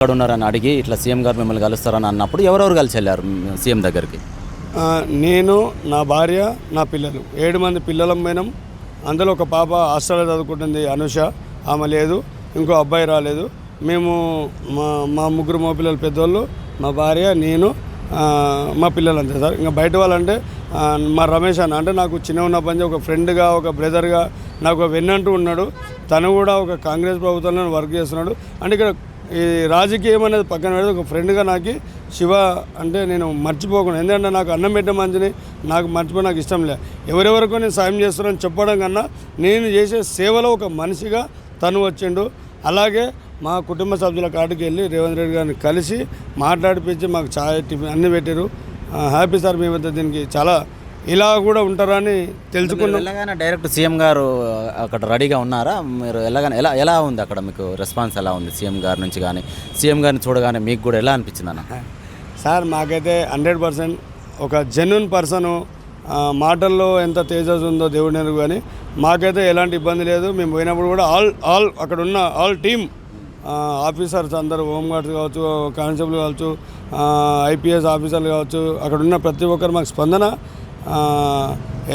ఇక్కడ ఉన్నారని అడిగి ఇట్లా సీఎం గారు మిమ్మల్ని కలుస్తారని అన్నప్పుడు ఎవరెవరు కలిసి వెళ్ళారు సీఎం దగ్గరికి? నేను, నా భార్య, నా పిల్లలు 7 మంది పిల్లలం పోయినాం. అందులో ఒక పాప హాస్టల్లో చదువుకుంటుంది, అనుష, ఆమె లేదు. ఇంకో అబ్బాయి రాలేదు. మేము మా ముగ్గురు మా పిల్లలు పెద్దోళ్ళు, మా భార్య, నేను, మా పిల్లలు అంతే సార్. ఇంకా బయట వాళ్ళంటే మా రమేష్ అన్న, అంటే నాకు చిన్న ఉన్న పని ఒక ఫ్రెండ్గా, ఒక బ్రదర్గా నాకు వెన్నంటూ ఉన్నాడు. తను కూడా ఒక కాంగ్రెస్ ప్రభుత్వంలో వర్క్ చేస్తున్నాడు. అంటే ఇక్కడ ఈ రాజకీయం అనేది పక్కన పెడితే ఒక ఫ్రెండ్గా నాకు శివ అంటే నేను మర్చిపోకుండా, ఎందుకంటే నాకు అన్నం పెట్టే మంచిని నాకు మర్చిపో నాకు ఇష్టం లే. ఎవరెవరికో నేను సాయం చేస్తున్నాను చెప్పడం కన్నా నేను చేసే సేవలో ఒక మనిషిగా తను వచ్చిండు. అలాగే మా కుటుంబ సభ్యుల కాడికి వెళ్ళి రేవంత్ రెడ్డి గారిని కలిసి మాట్లాడిపించి మాకు ఛాయ్, టిఫిన్ అన్నీ పెట్టారు. హ్యాపీ సార్, మేమైతే దీనికి చాలా ఇలా కూడా ఉంటారని తెలుసుకున్నాం. వెళ్ళగానే డైరెక్ట్ సీఎం గారు అక్కడ రెడీగా ఉన్నారా? మీరు వెళ్ళగానే ఎలా ఉంది అక్కడ మీకు రెస్పాన్స్ ఎలా ఉంది సీఎం గారి నుంచి? కానీ సీఎం గారిని చూడగానే మీకు కూడా ఎలా అనిపించింది అన్న? సార్ మాకైతే 100% ఒక జెన్యున్ పర్సను. మాటల్లో ఎంత తేజస్ ఉందో దేవుడి నెరుగు, కానీ మాకైతే ఎలాంటి ఇబ్బంది లేదు. మేము పోయినప్పుడు కూడా ఆల్ అక్కడ ఉన్న ఆల్ టీమ్ ఆఫీసర్స్ అందరూ, హోంగార్డ్స్ కావచ్చు, కానిస్టేబుల్ కావచ్చు, ఐపీఎస్ ఆఫీసర్లు కావచ్చు, అక్కడ ఉన్న ప్రతి ఒక్కరు మాకు స్పందన.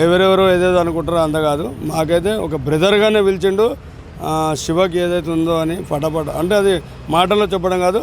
ఎవరెవరో ఏదేదో అనుకుంటారో అంత కాదు, మాకైతే ఒక బ్రదర్గానే పిలిచిండు. శివకి ఏదైతే ఉందో అని ఫటాఫట్, అంటే అది మాటల్లో చెప్పడం కాదు,